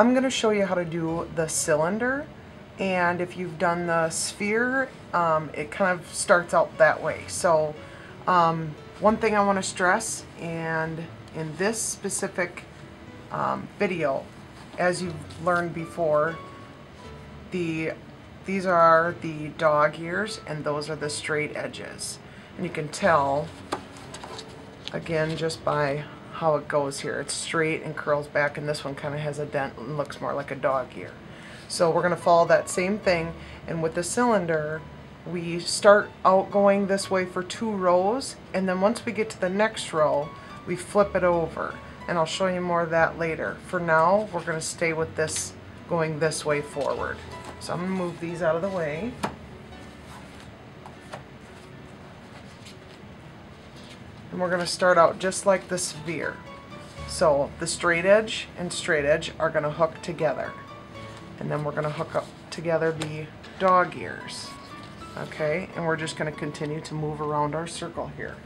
I'm going to show you how to do the cylinder, and if you've done the sphere, it kind of starts out that way. So one thing I want to stress, and in this specific video, as you've learned before, these are the dog ears and those are the straight edges. And you can tell, again, just by how it goes here. It's straight and curls back, and this one kind of has a dent and looks more like a dog ear. So we're going to follow that same thing, and with the cylinder, we start out going this way for 2 rows, and then once we get to the next row, we flip it over. And I'll show you more of that later. For now, we're going to stay with this going this way forward. So I'm going to move these out of the way. And we're going to start out just like the sphere. So the straight edge and straight edge are going to hook together. And then we're going to hook up together the dog ears. Okay, and we're just going to continue to move around our circle here.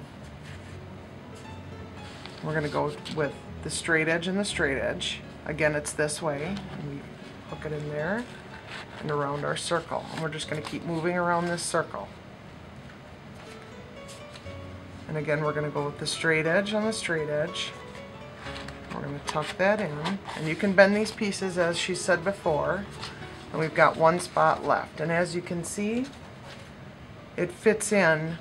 We're going to go with the straight edge and the straight edge. Again, it's this way, and we hook it in there and around our circle. And we're just going to keep moving around this circle. And again, we're going to go with the straight edge on the straight edge. We're going to tuck that in. And you can bend these pieces, as she said before. And we've got 1 spot left. And as you can see, it fits in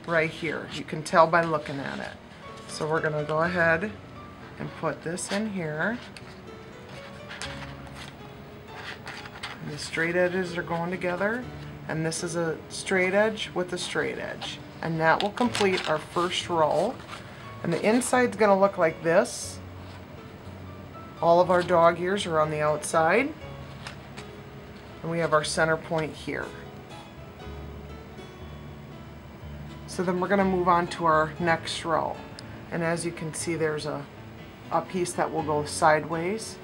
right here. You can tell by looking at it. So we're going to go ahead and put this in here. And the straight edges are going together. And this is a straight edge with a straight edge. And that will complete our first row. And the inside's going to look like this. All of our dog ears are on the outside. And we have our center point here. So then we're going to move on to our next row. And as you can see, there's a piece that will go sideways.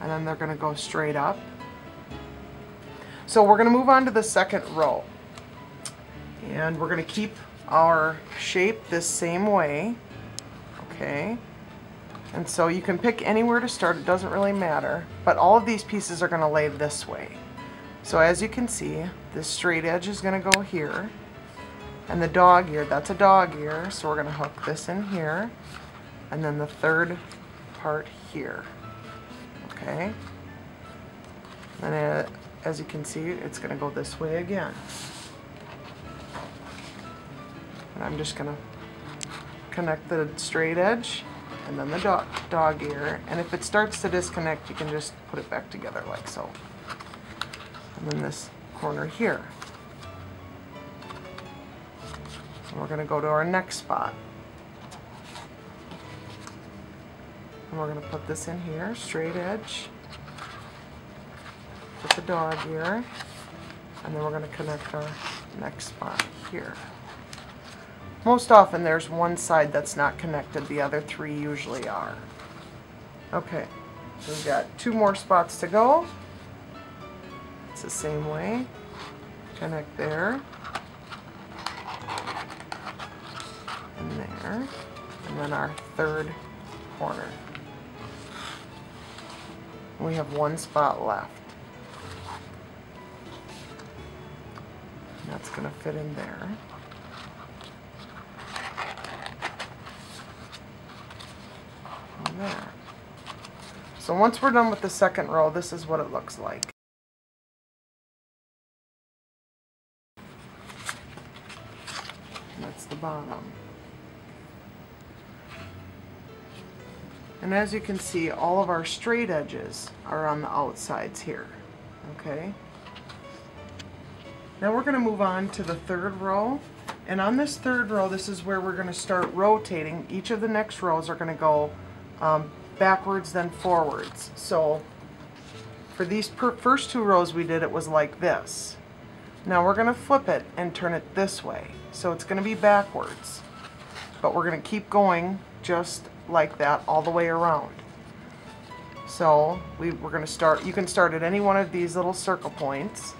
And then they're going to go straight up. So we're going to move on to the second row. And we're going to keep our shape this same way. Okay. And so you can pick anywhere to start, it doesn't really matter. But all of these pieces are going to lay this way. So as you can see, this straight edge is going to go here. And the dog ear, that's a dog ear, so we're going to hook this in here. And then the third part here. Okay. And as you can see, it's going to go this way again. And I'm just going to connect the straight edge and then the dog ear. And if it starts to disconnect, you can just put it back together like so. And then this corner here. And we're going to go to our next spot. And we're going to put this in here, straight edge, with the dog ear, and then we're going to connect our next spot here. Most often there's one side that's not connected, the other 3 usually are. Okay, so we've got 2 more spots to go. It's the same way. Connect there, and there, and then our third corner. We have 1 spot left. And that's going to fit in there. And there. So once we're done with the second row, this is what it looks like. That's the bottom. And as you can see, all of our straight edges are on the outsides here. Okay? Now we're going to move on to the third row. And on this third row, this is where we're going to start rotating. Each of the next rows are going to go backwards then forwards. So for these first 2 rows we did, it was like this. Now we're going to flip it and turn it this way. So it's going to be backwards. But we're going to keep going just like that all the way around. So we're going to start, you can start at any one of these little circle points.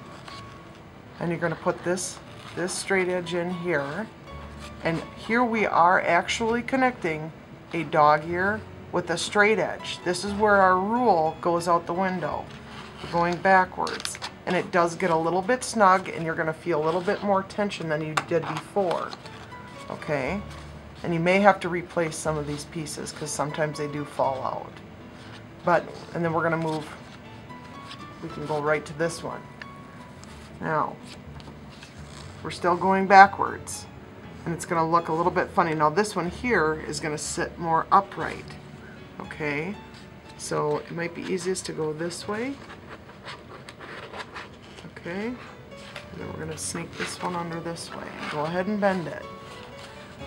And you're going to put this straight edge in here. And here we are actually connecting a dog ear with a straight edge. This is where our rule goes out the window. We're going backwards. And it does get a little bit snug, and you're going to feel a little bit more tension than you did before. Okay? And you may have to replace some of these pieces because sometimes they do fall out. And then we're going to move, we can go right to this one. Now, we're still going backwards, and it's going to look a little bit funny. Now this one here is going to sit more upright. Okay? So it might be easiest to go this way. Okay? And then we're going to sneak this one under this way. Go ahead and bend it.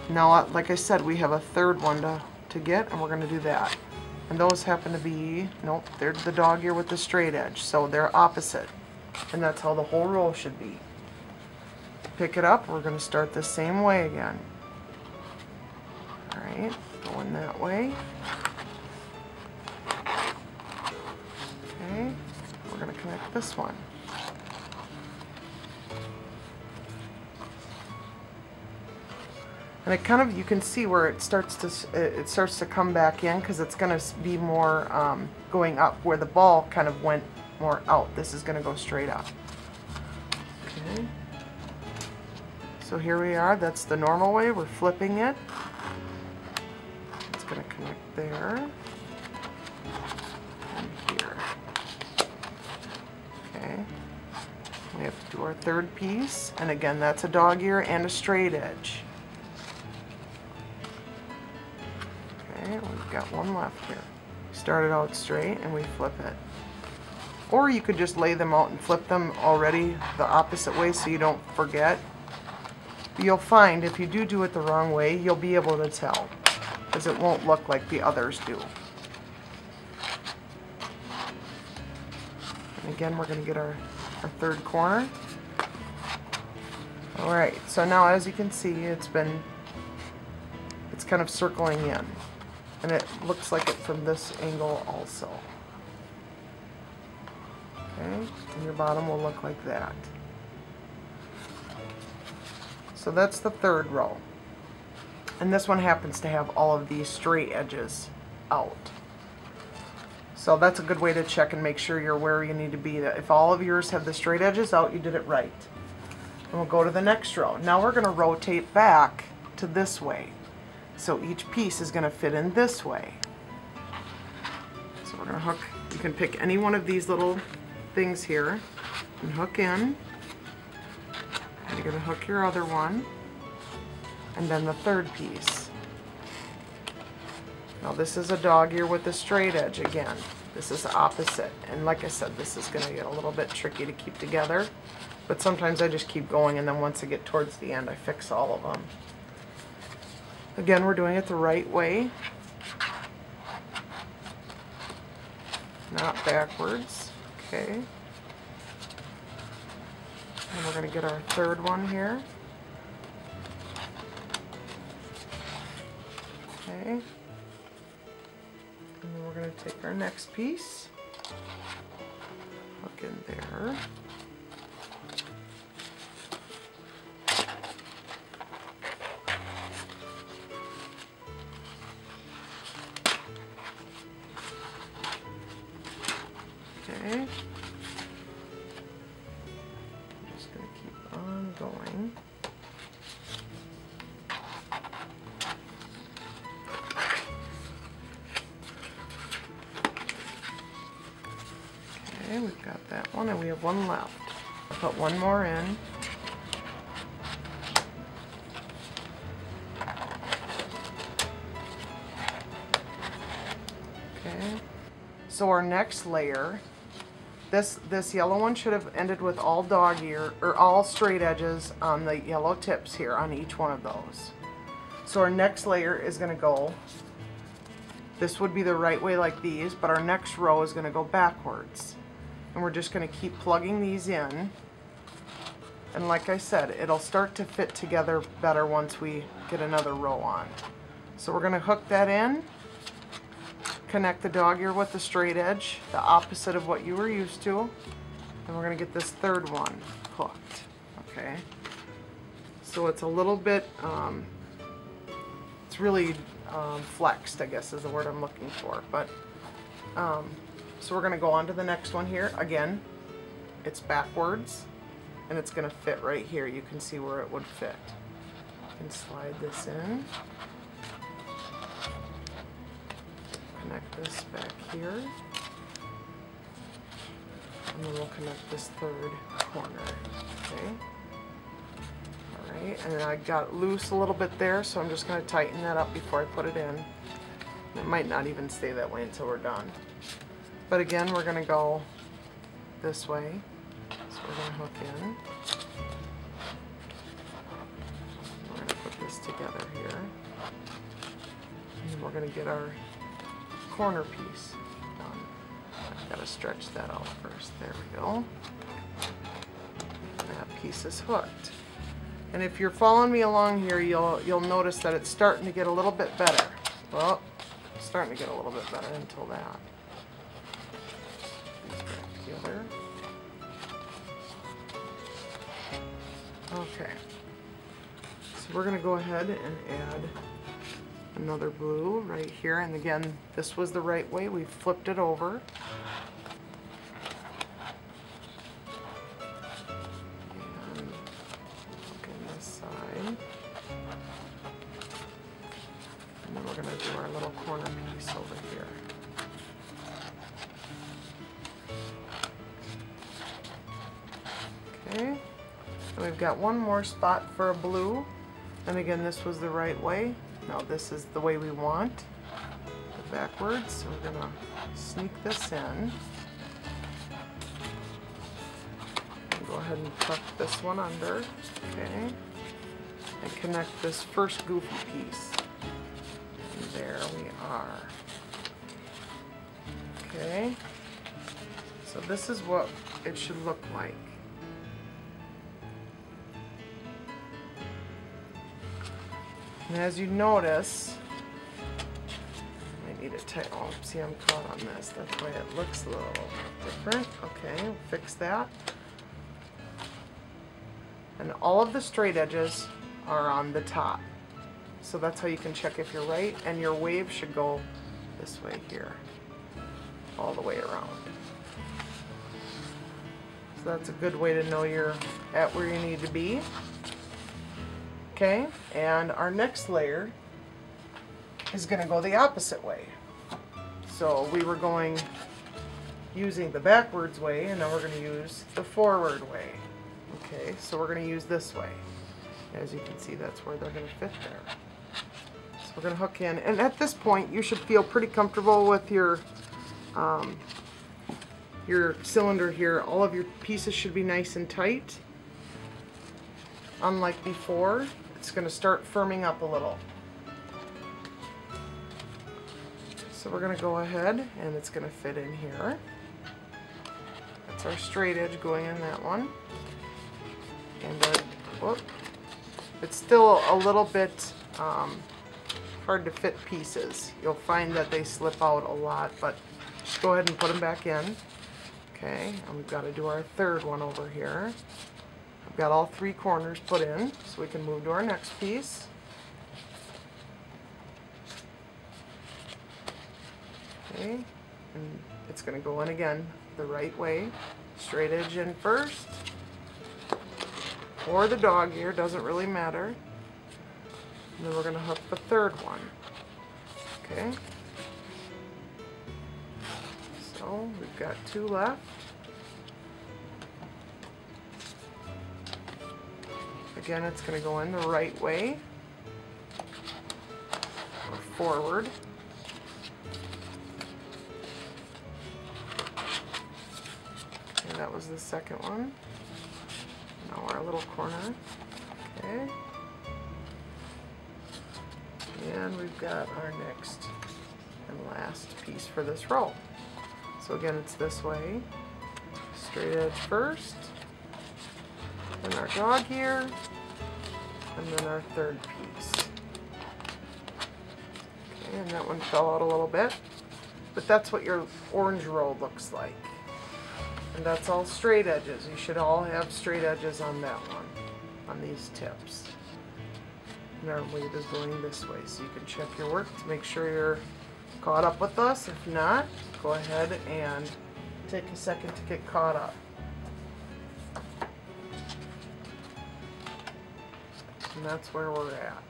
Now, like I said, we have a third one to get, and we're going to do that. And those happen to be, nope, they're the dog ear with the straight edge, so they're opposite. And that's how the whole roll should be. Pick it up, we're going to start the same way again. Alright, going that way. Okay, we're going to connect this one. And it kind of, you can see where it starts to come back in, because it's going to be more going up, where the ball kind of went more out. This is going to go straight up. Okay. So here we are. That's the normal way. We're flipping it. It's going to connect there and here. Okay. We have to do our third piece, and again, that's a dog ear and a straight edge. We've got one left here. Start it out straight and we flip it. Or you could just lay them out and flip them already the opposite way so you don't forget. But you'll find if you do it the wrong way, you'll be able to tell, because it won't look like the others do. And again, we're going to get our third corner. Alright, so now as you can see, it's kind of circling in. And it looks like it from this angle also. Okay, and your bottom will look like that. So that's the third row. And this one happens to have all of these straight edges out. So that's a good way to check and make sure you're where you need to be. If all of yours have the straight edges out, you did it right. And we'll go to the next row. Now we're going to rotate back to this way. So each piece is going to fit in this way. So we're going to hook, you can pick any one of these little things here and hook in. And you're going to hook your other one. And then the third piece. Now this is a dog ear with a straight edge again. This is opposite. And like I said, this is going to get a little bit tricky to keep together. But sometimes I just keep going, and then once I get towards the end, I fix all of them. Again, we're doing it the right way, not backwards. Okay. And we're going to get our third one here. Okay. And then we're going to take our next piece, hook in there. Okay. I'm just going to keep on going. Okay, we've got that one, and we have one left. I'll put one more in. Okay. So our next layer, this yellow one should have ended with all dog ear, or all straight edges on the yellow tips here on each one of those. So our next layer is going to go, this would be the right way like these, but our next row is going to go backwards. And we're just going to keep plugging these in. And like I said, it'll start to fit together better once we get another row on. So we're going to hook that in. Connect the dog ear with the straight edge, the opposite of what you were used to. And we're going to get this third one hooked. Okay. So it's a little bit, it's really flexed, I guess is the word I'm looking for. But so we're going to go on to the next one here. Again, it's backwards, and it's going to fit right here. You can see where it would fit. You can slide this in. Connect this back here. And then we'll connect this third corner. Okay. Alright, and I got loose a little bit there, so I'm just going to tighten that up before I put it in. It might not even stay that way until we're done. But again, we're going to go this way. So we're going to hook in. We're going to put this together here. And then we're going to get our corner piece done. I've got to stretch that out first. There we go. That piece is hooked. And if you're following me along here, you'll notice that it's starting to get a little bit better. Well, it's starting to get a little bit better until that. These back together. Okay. So we're going to go ahead and add another blue right here. And again, this was the right way. We flipped it over. And then we're going to do our little corner piece over here. Okay, and we've got one more spot for a blue. And again, this was the right way. Now this is the way we want. Go backwards. So we're going to sneak this in. And go ahead and tuck this one under. Okay. And connect this first goofy piece. And there we are. Okay. So this is what it should look like. And as you notice, I need to tighten. Oh, see, I'm caught on this. That's why it looks a little different. Okay, we'll fix that. And all of the straight edges are on the top. So that's how you can check if you're right. And your wave should go this way here, all the way around. So that's a good way to know you're at where you need to be. Okay, and our next layer is going to go the opposite way. So we were going using the backwards way, and now we're going to use the forward way. Okay, so we're going to use this way. As you can see, that's where they're going to fit there. So we're going to hook in, and at this point you should feel pretty comfortable with your cylinder here. All of your pieces should be nice and tight. Unlike before, it's going to start firming up a little. So we're going to go ahead, and it's going to fit in here. That's our straight edge going in that one. And whoop, it's still a little bit hard to fit pieces. You'll find that they slip out a lot, but just go ahead and put them back in. Okay, and we've got to do our third one over here. I've got all three corners put in, so we can move to our next piece. Okay, and it's going to go in again the right way. Straight edge in first, or the dog ear, doesn't really matter. And then we're going to hook the third one. Okay, so we've got two left. Again, it's going to go in the right way, or forward. Okay, that was the second one. Now our little corner. Okay. And we've got our next and last piece for this row. So again, it's this way. Straight edge first. Then our dog ear. And then our third piece. Okay, and that one fell out a little bit. But that's what your orange row looks like. And that's all straight edges. You should all have straight edges on that one, on these tips. and our weight is going this way. So you can check your work to make sure you're caught up with us. If not, go ahead and take a second to get caught up. And that's where we're at.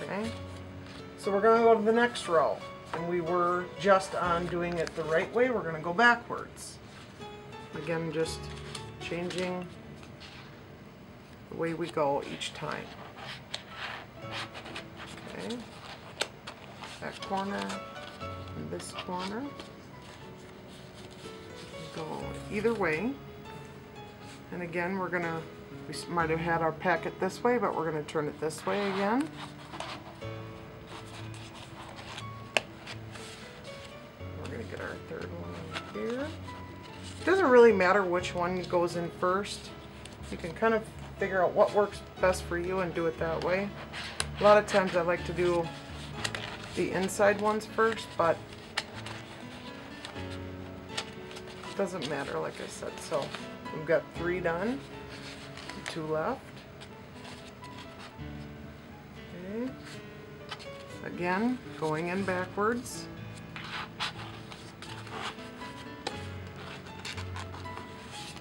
Okay, so we're going to go to the next row, and we were just on doing it the right way. We're going to go backwards. Again, just changing the way we go each time. Okay, that corner and this corner. Go either way. And again, we might have had our packet this way, but we're going to turn it this way again. Get our third one here. It doesn't really matter which one goes in first. You can kind of figure out what works best for you and do it that way. A lot of times I like to do the inside ones first, but it doesn't matter, like I said. So we've got 3 done, 2 left. Okay. Again, going in backwards.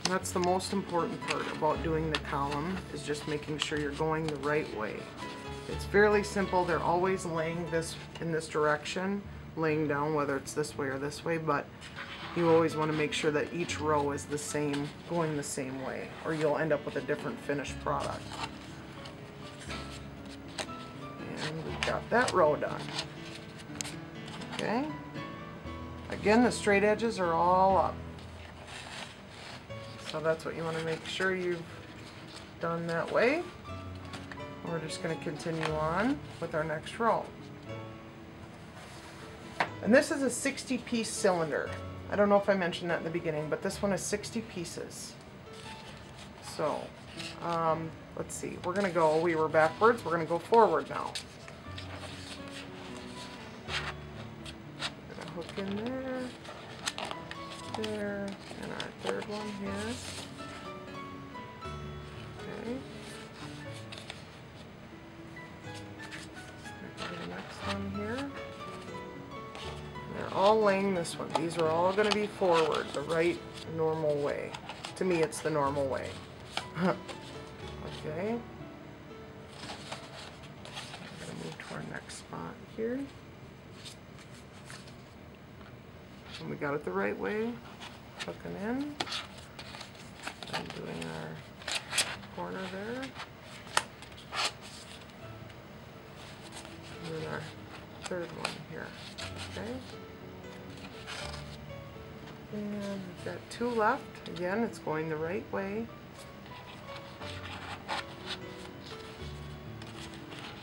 That's the most important part about doing the column, is just making sure you're going the right way. It's fairly simple. They're always laying this in this direction, laying down, whether it's this way or this way, but you always want to make sure that each row is the same, going the same way, or you'll end up with a different finished product. And we've got that row done. Okay. Again, the straight edges are all up. So that's what you want to make sure you've done that way. We're just going to continue on with our next row. And this is a 60-piece cylinder. I don't know if I mentioned that in the beginning, but this one is 60 pieces. So, let's see. We're going to go, we were backwards, we're going to go forward now. Gonna hook in there, there, and our third one here. Okay. The next one here. They're all laying this one. These are all going to be forward, the right normal way. To me, it's the normal way. Okay. I'm going to move to our next spot here. And we got it the right way. Hooking in. And doing our corner there. And then our third one here. Okay. And we've got 2 left. Again, it's going the right way.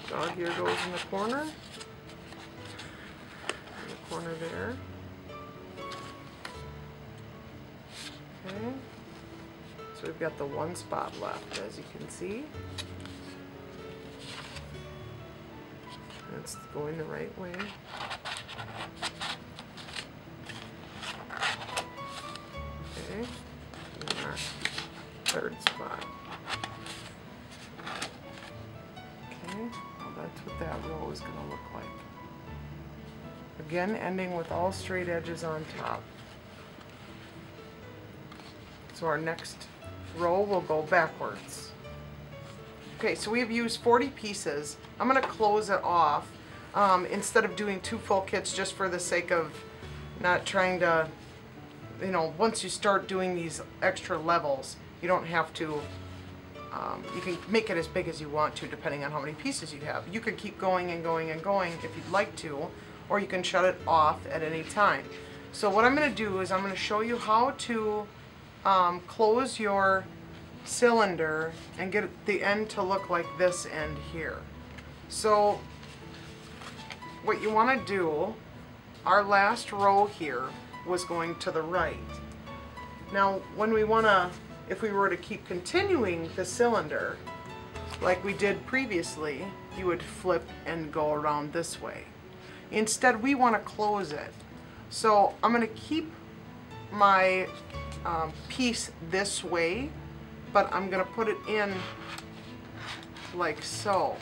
Dog ear goes in the corner. In the corner there. Okay. So we've got the 1 spot left, as you can see. And it's going the right way. Okay. And our third spot. Okay. Well, that's what that row is going to look like. Again, ending with all straight edges on top. So our next row will go backwards. Okay, so we've used 40 pieces. I'm going to close it off instead of doing 2 full kits, just for the sake of not trying to, you know, once you start doing these extra levels, you don't have to, you can make it as big as you want to depending on how many pieces you have. You can keep going and going and going if you'd like to, or you can shut it off at any time. So what I'm going to do is I'm going to show you how to close your cylinder and get the end to look like this end here. So what you want to do, our last row here was going to the right. Now when we want to, if we were to keep continuing the cylinder like we did previously, you would flip and go around this way. Instead, we want to close it. So I'm going to keep my piece this way, but I'm going to put it in like so.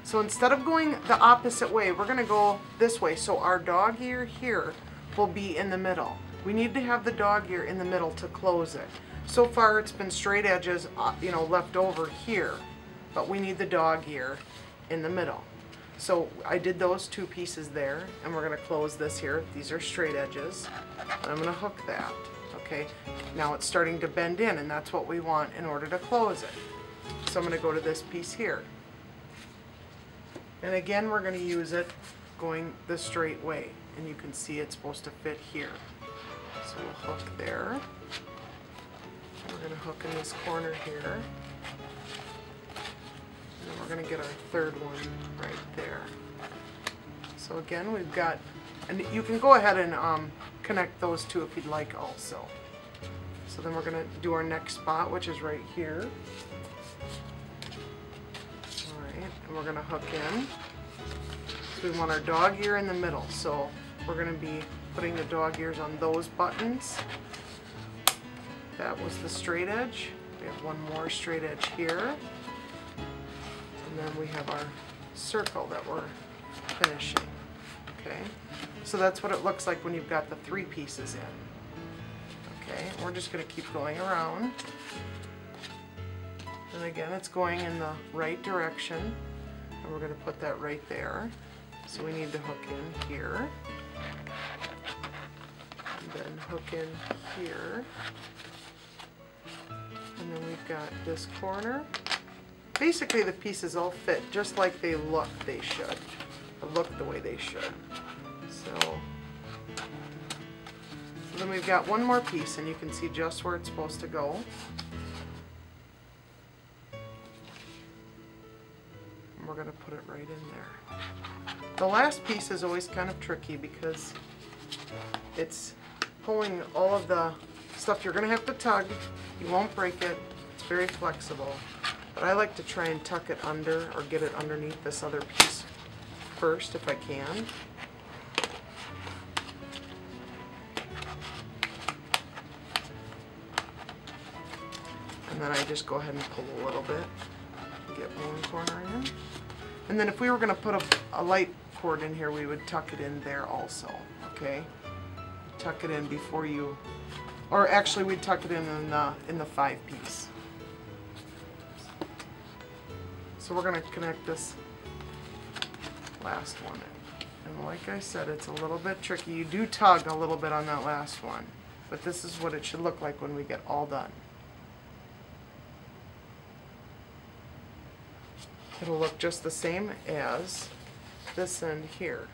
So instead of going the opposite way, we're going to go this way. So our dog ear here will be in the middle. We need to have the dog ear in the middle to close it. So far it's been straight edges, you know, left over here, but we need the dog ear in the middle. So I did those two pieces there, and we're going to close this here. These are straight edges, and I'm going to hook that. Okay, now it's starting to bend in, and that's what we want in order to close it. So I'm going to go to this piece here. And again, we're going to use it going the straight way, and you can see it's supposed to fit here. So we'll hook there. And we're going to hook in this corner here. And then we're going to get our third one right there. So again, we've got, and you can go ahead and connect those two if you'd like also. So then we're going to do our next spot, which is right here. And we're going to hook in. So we want our dog ear in the middle. So we're going to be putting the dog ears on those buttons. That was the straight edge. We have one more straight edge here. And then we have our circle that we're finishing. Okay, so that's what it looks like when you've got the three pieces in. Okay, we're just going to keep going around. And again, it's going in the right direction. And we're going to put that right there. So we need to hook in here. And then hook in here. And then we've got this corner. Basically the pieces all fit just like they look they should. Or look the way they should. So then we've got one more piece, and you can see just where it's supposed to go. We're going to put it right in there. The last piece is always kind of tricky because it's pulling all of the stuff you're going to have to tug. You won't break it. It's very flexible. But I like to try and tuck it under or get it underneath this other piece first if I can. And then I just go ahead and pull a little bit. Get one corner in. And then if we were going to put a light cord in here, we would tuck it in there also, okay? Tuck it in before you, or actually we'd tuck it in the 5-piece. So we're going to connect this last one in. And like I said, it's a little bit tricky. You do tug a little bit on that last one, but this is what it should look like when we get all done. It'll look just the same as this end here.